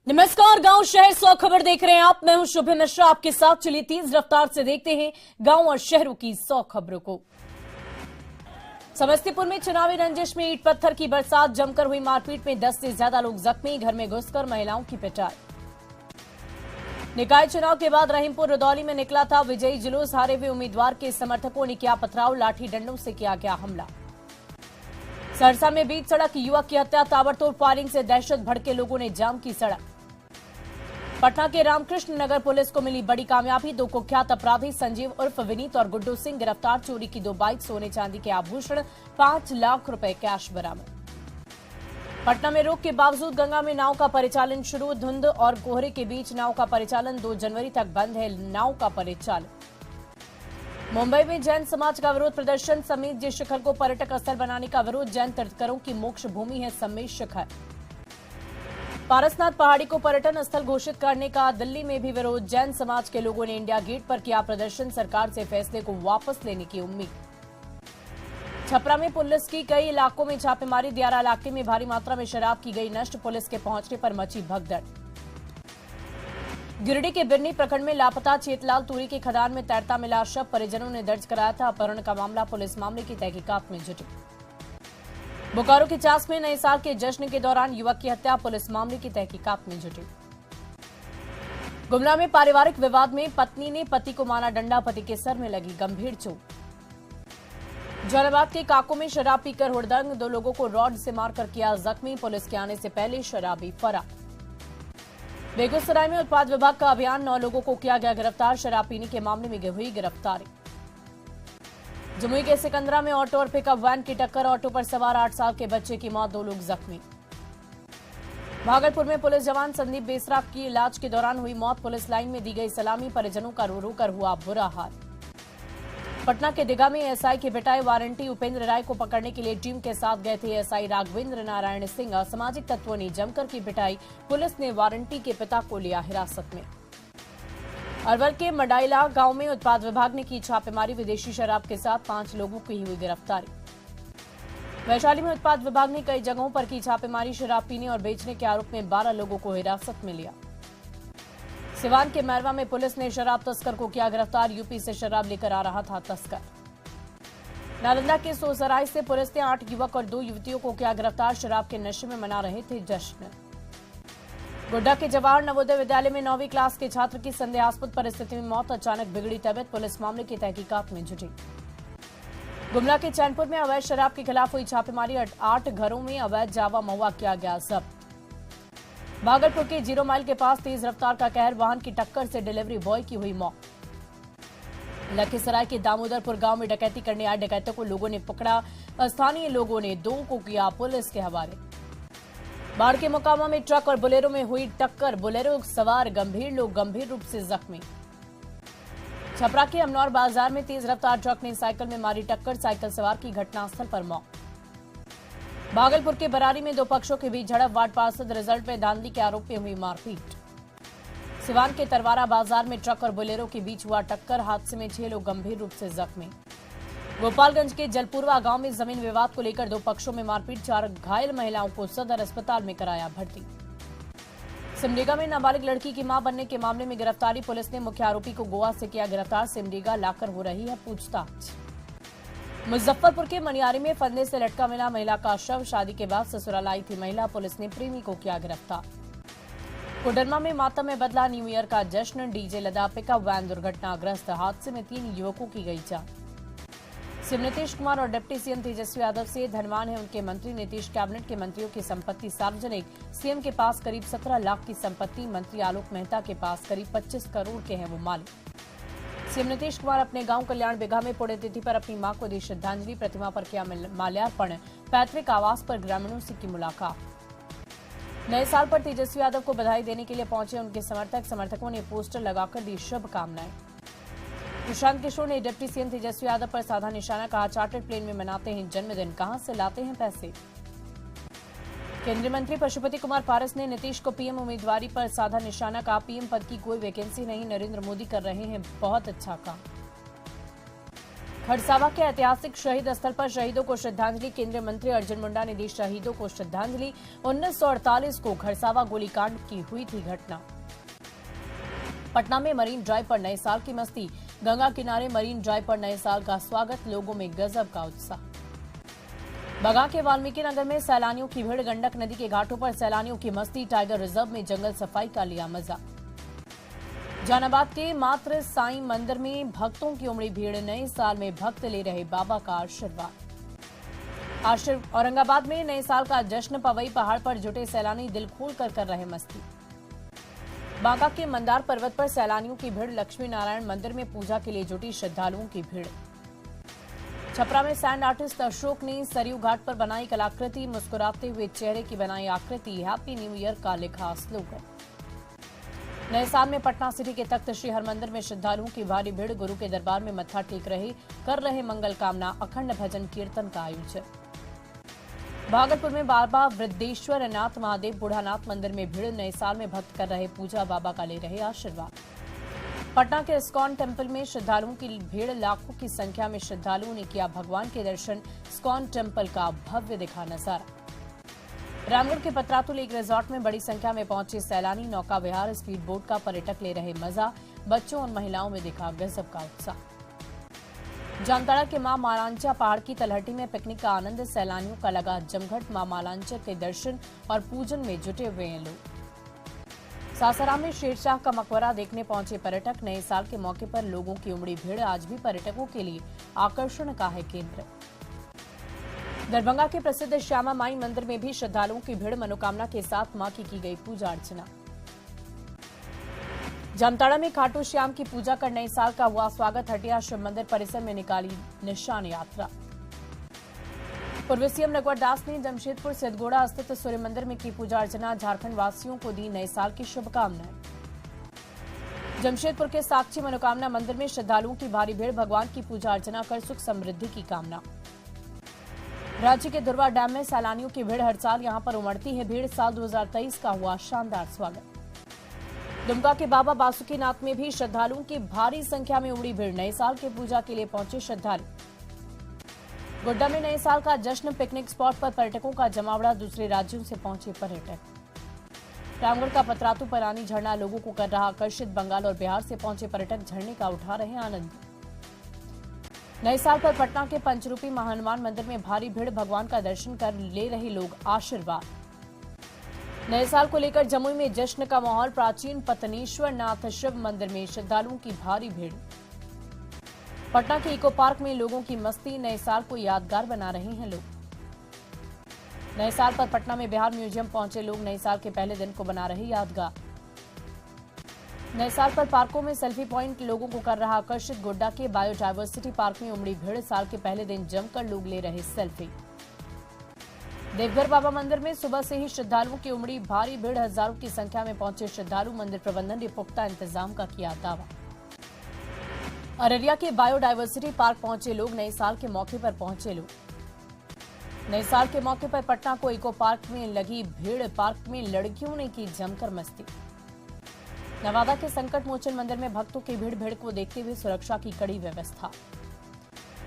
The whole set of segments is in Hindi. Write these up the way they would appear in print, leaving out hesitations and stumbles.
नमस्कार, गांव शहर 100 खबर देख रहे हैं आप। मैं हूं शुभ मिश्रा, आपके साथ। चलिए तेज रफ्तार से देखते हैं गांव और शहरों की 100 खबरों को। समस्तीपुर में चुनावी रंजिश में ईंट पत्थर की बरसात, जमकर हुई मारपीट में 10 से ज्यादा लोग जख्मी, घर में घुसकर महिलाओं की पिटाई। निकाय चुनाव के बाद रहीमपुर रुदौली में निकला था विजयी जुलूस, हारे हुए उम्मीदवार के समर्थकों ने किया पथराव, लाठी डंडों से किया गया हमला। सहरसा में बीच सड़क युवक की हत्या, ताबड़तोड़ फायरिंग से दहशत, भड़के लोगों ने जाम की सड़क। पटना के रामकृष्ण नगर पुलिस को मिली बड़ी कामयाबी, 2 कुख्यात अपराधी संजीव उर्फ विनीत और गुड्डू सिंह गिरफ्तार, चोरी की 2 बाइक, सोने चांदी के आभूषण, 5 लाख रुपए कैश बरामद। पटना में रोक के बावजूद गंगा में नाव का परिचालन शुरू, धुंध और कोहरे के बीच नाव का परिचालन 2 जनवरी तक बंद है नाव का परिचालन। मुंबई में जैन समाज का विरोध प्रदर्शन, समेत जी शिखर को पर्यटक स्थल बनाने का विरोध, जैन तीर्थंकरों की मोक्ष भूमि है समेत शिखर। पारसनाथ पहाड़ी को पर्यटन स्थल घोषित करने का दिल्ली में भी विरोध, जैन समाज के लोगों ने इंडिया गेट पर किया प्रदर्शन, सरकार से फैसले को वापस लेने की उम्मीद। छपरा में पुलिस की कई इलाकों में छापेमारी, दियारा इलाके में भारी मात्रा में शराब की गई नष्ट, पुलिस के पहुंचने पर मची भगदड़। गिरिडीह के बिरनी प्रखंड में लापता चेतलाल तुरी के खदान में तैरता मिला शव, परिजनों ने दर्ज कराया था अपहरण का मामला, पुलिस मामले की तहकीकात में जुटी। बोकारो के चास में नए साल के जश्न के दौरान युवक की हत्या, पुलिस मामले की तहकीकात में जुटी। गुमला में पारिवारिक विवाद में पत्नी ने पति को मारा डंडा, पति के सर में लगी गंभीर चोट। जौनाबाद के काको में शराब पीकर हुड़दंग, 2 लोगों को रॉड से मारकर किया जख्मी, पुलिस के आने से पहले शराबी फरार। बेगूसराय में उत्पाद विभाग का अभियान, 9 लोगों को किया गया गिरफ्तार, शराब पीने के मामले में हुई गिरफ्तारी। जमुई के सिकंदरा में ऑटो और पिकअप वैन की टक्कर, ऑटो पर सवार 8 साल के बच्चे की मौत, 2 लोग जख्मी। भागलपुर में पुलिस जवान संदीप बेसरा की इलाज के दौरान हुई मौत, पुलिस लाइन में दी गई सलामी, परिजनों का रो रो कर हुआ बुरा हाल। पटना के दिघा में एसआई के पिटाए वारंटी, उपेंद्र राय को पकड़ने के लिए टीम के साथ गए थे एसआई राघवेंद्र नारायण सिंह, असामाजिक तत्वों ने जमकर की पिटाई, पुलिस ने वारंटी के पिता को लिया हिरासत में। अरवल के मडाइला गांव में उत्पाद विभाग ने की छापेमारी, विदेशी शराब के साथ 5 लोगों की हुई गिरफ्तारी। वैशाली में उत्पाद विभाग ने कई जगहों पर की छापेमारी, शराब पीने और बेचने के आरोप में 12 लोगों को हिरासत में लिया। सिवान के मैरवा में पुलिस ने शराब तस्कर को किया गिरफ्तार, यूपी से शराब लेकर आ रहा था तस्कर। नालंदा के सोसराय से पुलिस ने 8 युवक और 2 युवतियों को किया गिरफ्तार, शराब के नशे में मना रहे थे जश्न। गोड्डा के जवाहर नवोदय विद्यालय में 9वीं क्लास के छात्र की संदेहास्पद परिस्थिति में मौत, अचानक बिगड़ी तबीयत, पुलिस मामले की तहकीकात में जुटी। गुमला के चैनपुर में अवैध शराब के खिलाफ हुई छापेमारी, 8 घरों में अवैध जावा महुआ किया गया जब्त। भागलपुर के 0 माइल के पास तेज रफ्तार का कहर, वाहन की टक्कर से डिलीवरी बॉय की हुई मौत। लखीसराय के दामोदरपुर गांव में डकैती करने आए डकैतों को लोगों ने पकड़ा, स्थानीय लोगों ने 2 को किया पुलिस के हवाले। बाढ़ के मोकामा में ट्रक और बोलेरो में हुई टक्कर, बोलेरो सवार गंभीर लोग गंभीर रूप से जख्मी। छपरा के अमनौर बाजार में तेज रफ्तार ट्रक ने साइकिल में मारी टक्कर, साइकिल सवार की घटनास्थल पर मौत। भागलपुर के बरारी में 2 पक्षों के बीच झड़प, वार्ड पार्षद रिजल्ट में धांधली के आरोप में हुई मारपीट। सिवान के तरवारा बाजार में ट्रक और बोलेरो के बीच हुआ टक्कर, हादसे में 6 लोग गंभीर रूप से जख्मी। गोपालगंज के जलपुरवा गांव में जमीन विवाद को लेकर 2 पक्षों में मारपीट, 4 घायल महिलाओं को सदर अस्पताल में कराया भर्ती। सिमडेगा में नाबालिग लड़की की मां बनने के मामले में गिरफ्तारी, पुलिस ने मुख्य आरोपी को गोवा से किया गिरफ्तार, सिमडेगा लाकर हो रही है पूछताछ। मुजफ्फरपुर के मनियारी में फंदे से लटका मिला महिला का शव, शादी के बाद ससुराल आई थी महिला, पुलिस ने प्रेमी को किया गिरफ्तार। कोडरमा में मातम में बदला न्यू ईयर का जश्न, डीजे लदा पिकअप वैन दुर्घटनाग्रस्त, हादसे में 3 युवकों की गई जान। सीएम नीतीश कुमार और डिप्टी सीएम तेजस्वी यादव से धनवान है उनके मंत्री, नीतीश कैबिनेट के मंत्रियों की संपत्ति सार्वजनिक, सीएम के पास करीब 17 लाख की संपत्ति, मंत्री आलोक मेहता के पास करीब 25 करोड़ के हैं वो मालिक। सीएम नीतीश कुमार अपने गांव कल्याण बिघा में पुण्यतिथि पर अपनी मां को दी श्रद्धांजलि, प्रतिमा पर किया माल्यार्पण, पैतृक आवास पर ग्रामीणों से की मुलाकात। नए साल पर तेजस्वी यादव को बधाई देने के लिए पहुंचे उनके समर्थकों ने पोस्टर लगाकर दी शुभकामनाएं। प्रशांत किशोर ने डिप्टी सीएम तेजस्वी यादव पर साधा निशाना, कहा चार्टर्ड प्लेन में मनाते हैं जन्मदिन, कहां से लाते हैं पैसे। केंद्रीय मंत्री पशुपति कुमार पारस ने नीतीश को पीएम उम्मीदवारी पर साधा निशाना, कहा पीएम पद की कोई वैकेंसी नहीं, नरेंद्र मोदी कर रहे हैं बहुत अच्छा काम। खरसावा के ऐतिहासिक शहीद स्थल पर शहीदों को श्रद्धांजलि। केंद्रीय मंत्री अर्जुन मुंडा ने दी शहीदों को श्रद्धांजलि। 1948 को खरसावा गोलीकांड की हुई थी घटना। पटना में मरीन ड्राइव पर नए साल की मस्ती। गंगा किनारे मरीन ड्राइव पर नए साल का स्वागत, लोगों में गजब का उत्साह। बगा के वाल्मीकि नगर में सैलानियों की भीड़। गंडक नदी के घाटों पर सैलानियों की मस्ती। टाइगर रिजर्व में जंगल सफाई का लिया मजा। जहानाबाद के मात्र साईं मंदिर में भक्तों की उमड़ी भीड़। नए साल में भक्त ले रहे बाबा का आशीर्वाद। औरंगाबाद में नए साल का जश्न। पवई पहाड़ पर जुटे सैलानी दिल खोल कर रहे मस्ती। बांका के मंदार पर्वत पर सैलानियों की भीड़। लक्ष्मी नारायण मंदिर में पूजा के लिए जुटी श्रद्धालुओं की भीड़। छपरा में सैंड आर्टिस्ट अशोक ने सरयू घाट पर बनाई कलाकृति। मुस्कुराते हुए चेहरे की बनाई आकृति। हैप्पी न्यू ईयर का लिखा स्लोगन। नए साल में पटना सिटी के तख्त श्री हरमंदिर में श्रद्धालुओं की भारी भीड़। गुरु के दरबार में मत्था टेक रहे, कर रहे मंगल कामना। अखंड भजन कीर्तन का आयोजन। भागलपुर में बाबा वृद्धेश्वर नाथ महादेव बूढ़ानाथ मंदिर में भीड़। नए साल में भक्त कर रहे पूजा, बाबा का ले रहे आशीर्वाद। पटना के इस्कॉन टेम्पल में श्रद्धालुओं की भीड़। लाखों की संख्या में श्रद्धालुओं ने किया भगवान के दर्शन। इस्कॉन टेम्पल का भव्य दिखा नजारा। रामगढ़ के पतरातू लेक रिजॉर्ट में बड़ी संख्या में पहुंचे सैलानी। नौका विहार, स्पीड बोट का पर्यटक ले रहे मजा। बच्चों और महिलाओं में दिखा गजब का उत्साह। जामताड़ा के मां मालांचा पहाड़ की तलहटी में पिकनिक का आनंद। सैलानियों का लगा जमघट। मां मालांचा के दर्शन और पूजन में जुटे हुए हैं लोग। सासाराम में शेरशाह का मकबरा देखने पहुंचे पर्यटक। नए साल के मौके पर लोगों की उमड़ी भीड़ आज भी पर्यटकों के लिए आकर्षण का है केंद्र। दरभंगा के प्रसिद्ध श्यामा माई मंदिर में भी श्रद्धालुओं की भीड़। मनोकामना के साथ मां की गई पूजा अर्चना। जामताड़ा में खाटू श्याम की पूजा कर नए साल का हुआ स्वागत। हटिया शिव मंदिर परिसर में निकाली निशान यात्रा। पूर्व सीएम रघुवर दास ने जमशेदपुर सिद्धगोड़ा स्थित सूर्य मंदिर में की पूजा अर्चना। झारखंड वासियों को दी नए साल की शुभकामनाएं। जमशेदपुर के साक्षी मनोकामना मंदिर में श्रद्धालुओं की भारी भीड़। भगवान की पूजा अर्चना कर सुख समृद्धि की कामना। राज्य के दुर्वा डैम में सैलानियों की भीड़। हर साल यहां पर उमड़ती है भीड़। साल 2023 का हुआ शानदार स्वागत। दुमका के बाबा बासुकीनाथ में भी श्रद्धालुओं की भारी संख्या में उमड़ी भीड़। नए साल की पूजा के लिए पहुंचे श्रद्धालु। गोड्डा में नए साल का जश्न। पिकनिक स्पॉट पर पर्यटकों का जमावड़ा। दूसरे राज्यों से पहुंचे पर्यटक। रामगढ़ का पतरातू परानी झरना लोगों को कर रहा आकर्षित। बंगाल और बिहार से पहुंचे पर्यटक झरने का उठा रहे आनंद। नए साल पर पटना के पंचरूपी महाहनुमान मंदिर में भारी भीड़। भगवान का दर्शन कर ले रहे लोग आशीर्वाद। नए साल को लेकर जमुई में जश्न का माहौल। प्राचीन पतनेश्वर नाथ शिव मंदिर में श्रद्धालुओं की भारी भीड़। पटना के इको पार्क में लोगों की मस्ती। नए साल को यादगार बना रहे हैं लोग। नए साल पर पटना में बिहार म्यूजियम पहुंचे लोग। नए साल के पहले दिन को बना रहे यादगार। नए साल पर पार्कों में सेल्फी पॉइंट लोगों को कर रहा आकर्षित। गोड्डा के बायोडायवर्सिटी पार्क में उमड़ी भीड़। साल के पहले दिन जमकर लोग ले रहे सेल्फी। देवघर बाबा मंदिर में सुबह से ही श्रद्धालुओं की उमड़ी भारी भीड़। हजारों की संख्या में पहुंचे श्रद्धालु। मंदिर प्रबंधन ने पुख्ता इंतजाम का किया दावा। अररिया के बायोडायवर्सिटी पार्क पहुंचे लोग। नए साल के मौके पर पहुंचे लोग। नए साल के मौके पर पटना को इको पार्क में लगी भीड़। पार्क में लड़कियों ने की जमकर मस्ती। नवादा के संकट मोचन मंदिर में भक्तों की भीड़ को देखते हुए सुरक्षा की कड़ी व्यवस्था।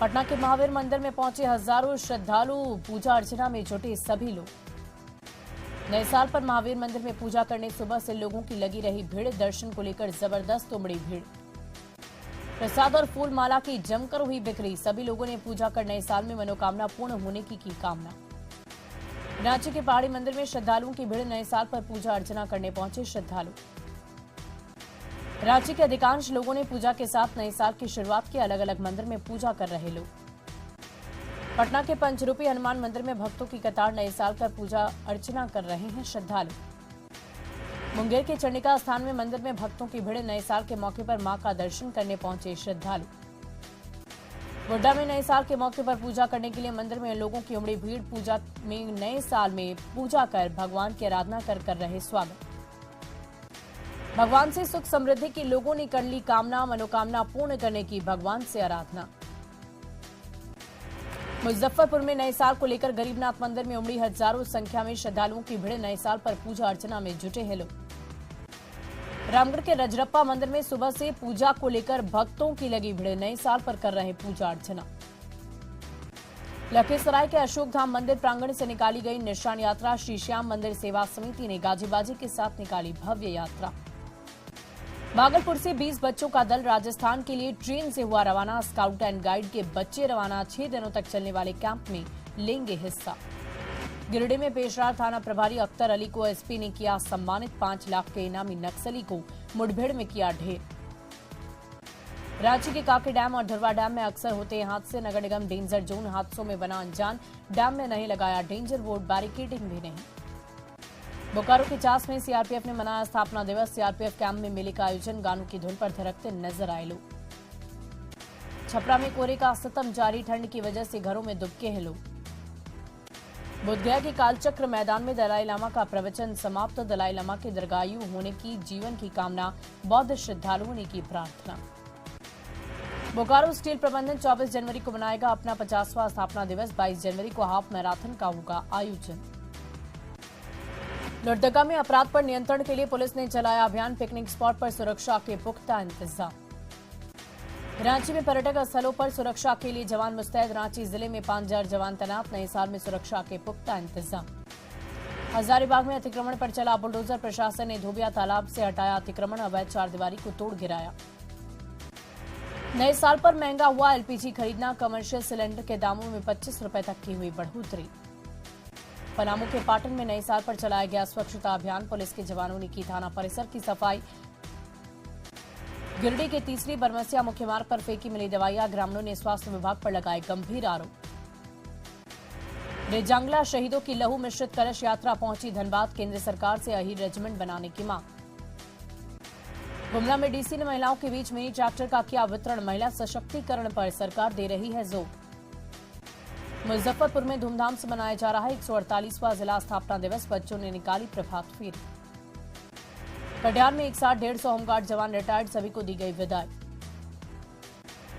पटना के महावीर मंदिर में पहुंचे हजारों श्रद्धालु। पूजा अर्चना में जुटे सभी लोग। नए साल पर महावीर मंदिर में पूजा करने सुबह से लोगों की लगी रही भीड़। दर्शन को लेकर जबरदस्त उमड़ी भीड़। प्रसाद और फूल माला की जमकर हुई बिक्री। सभी लोगों ने पूजा कर नए साल में मनोकामना पूर्ण होने की कामना। रांची के पहाड़ी मंदिर में श्रद्धालुओं की भीड़। नए साल पर पूजा अर्चना करने पहुंचे श्रद्धालु। रांची के अधिकांश लोगों ने पूजा के साथ नए साल की शुरुआत की। अलग अलग मंदिर में पूजा कर रहे लोग। पटना के पंचरूपी हनुमान मंदिर में भक्तों की कतार। नए साल पर पूजा अर्चना कर रहे हैं श्रद्धालु। मुंगेर के चंडिका स्थान में मंदिर में भक्तों की भीड़। नए साल के मौके पर मां का दर्शन करने पहुंचे श्रद्धालु। गोड्डा में नए साल के मौके पर पूजा करने के लिए मंदिर में लोगों की उमड़ी भीड़। पूजा में नए साल में पूजा कर भगवान की आराधना कर रहे स्वागत। भगवान से सुख समृद्धि की लोगों ने कर ली कामना। मनोकामना पूर्ण करने की भगवान से आराधना। मुजफ्फरपुर में नए साल को लेकर गरीबनाथ मंदिर में उमड़ी हजारों संख्या में श्रद्धालुओं की भीड़। नए साल पर पूजा अर्चना में जुटे हैं लोग। रामगढ़ के रजरप्पा मंदिर में सुबह से पूजा को लेकर भक्तों की लगी भीड़। नए साल पर कर रहे पूजा अर्चना। लखीसराय के अशोकधाम मंदिर प्रांगण से निकाली गई निशान यात्रा। श्री श्याम मंदिर सेवा समिति ने गाजी बाजी के साथ निकाली भव्य यात्रा। भागलपुर से 20 बच्चों का दल राजस्थान के लिए ट्रेन से हुआ रवाना। स्काउट एंड गाइड के बच्चे रवाना। 6 दिनों तक चलने वाले कैंप में लेंगे हिस्सा। गिरिडीह में पेशरार थाना प्रभारी अख्तर अली को एसपी ने किया सम्मानित। 5 लाख के इनामी नक्सली को मुठभेड़ में किया ढेर। रांची के काके डैम और ढरवा डैम में अक्सर होते हैं हादसे। नगर निगम डेंजर जोन हादसों में बना अनजान। डैम में नहीं लगाया डेंजर बोर्ड, बैरिकेडिंग भी नहीं। बोकारो के चास में सीआरपीएफ ने मनाया स्थापना दिवस। सीआरपीएफ कैंप में मेले का आयोजन। गानों की धुन पर थिरकते नजर आए लोग। छपरा में कोहरे का सितम जारी। ठंड की वजह से घरों में दुबके हैं लोग। बोधगया के कालचक्र मैदान में दलाई लामा का प्रवचन समाप्त। दलाई लामा के दीर्घायु होने की जीवन की कामना। बौद्ध श्रद्धालुओं ने की प्रार्थना। बोकारो स्टील प्रबंधन 24 जनवरी को मनाएगा अपना 50वां स्थापना दिवस। 22 जनवरी को हाफ मैराथन का होगा आयोजन। लोहरदगा में अपराध पर नियंत्रण के लिए पुलिस ने चलाया अभियान। पिकनिक स्पॉट पर सुरक्षा के पुख्ता इंतजाम। रांची में पर्यटक स्थलों पर सुरक्षा के लिए जवान मुस्तैद। रांची जिले में 5000 जवान तैनात। नए साल में सुरक्षा के पुख्ता इंतजाम। हजारीबाग में अतिक्रमण पर चला बुलडोजर। प्रशासन ने धोबिया तालाब से हटाया अतिक्रमण। अवैध चारदीवारी को तोड़ गिराया। नए साल पर महंगा हुआ एलपीजी खरीदना। कमर्शियल सिलेंडर के दामों में 25 रुपए तक की हुई बढ़ोतरी। पलामू के पाटन में नए साल पर चलाया गया स्वच्छता अभियान। पुलिस के जवानों ने की थाना परिसर की सफाई। गिरिडीह के तीसरी बरमसिया मुख्य मार्ग पर फेंकी मिली दवाइयां। ग्रामीणों ने स्वास्थ्य विभाग पर लगाए गंभीर आरोप। रेजांगला शहीदों की लहू मिश्रित कलश यात्रा पहुंची धनबाद। केंद्र सरकार से अहीर रेजिमेंट बनाने की मांग। गुमला में डीसी ने महिलाओं के बीच मिनी ट्रैक्टर का किया वितरण। महिला सशक्तिकरण पर सरकार दे रही है जोर। मुजफ्फरपुर में धूमधाम से मनाया जा रहा है 148वां जिला स्थापना दिवस। बच्चों ने निकाली प्रभात फेरी। कटिहार में एक साथ 150 होमगार्ड जवान रिटायर्ड। सभी को दी गई विदाई।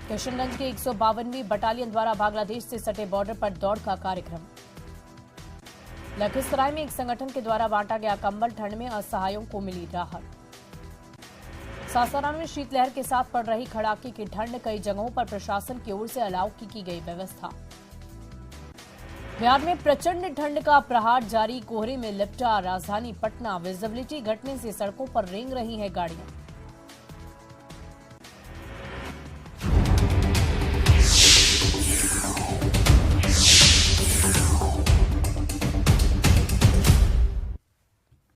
किशनगंज के 152वीं बटालियन द्वारा बांग्लादेश से सटे बॉर्डर पर दौड़ का कार्यक्रम। लखीसराय में एक संगठन के द्वारा बांटा गया कंबल। ठंड में असहायों को मिली राहत। सासाराम में शीतलहर के साथ पड़ रही कड़ाके की ठंड। कई जगहों पर प्रशासन की ओर से अलाव की गई व्यवस्था। बिहार में प्रचंड ठंड का प्रहार जारी। कोहरे में लिपटा राजधानी पटना। विजिबिलिटी घटने से सड़कों पर रेंग रही है गाड़ियां।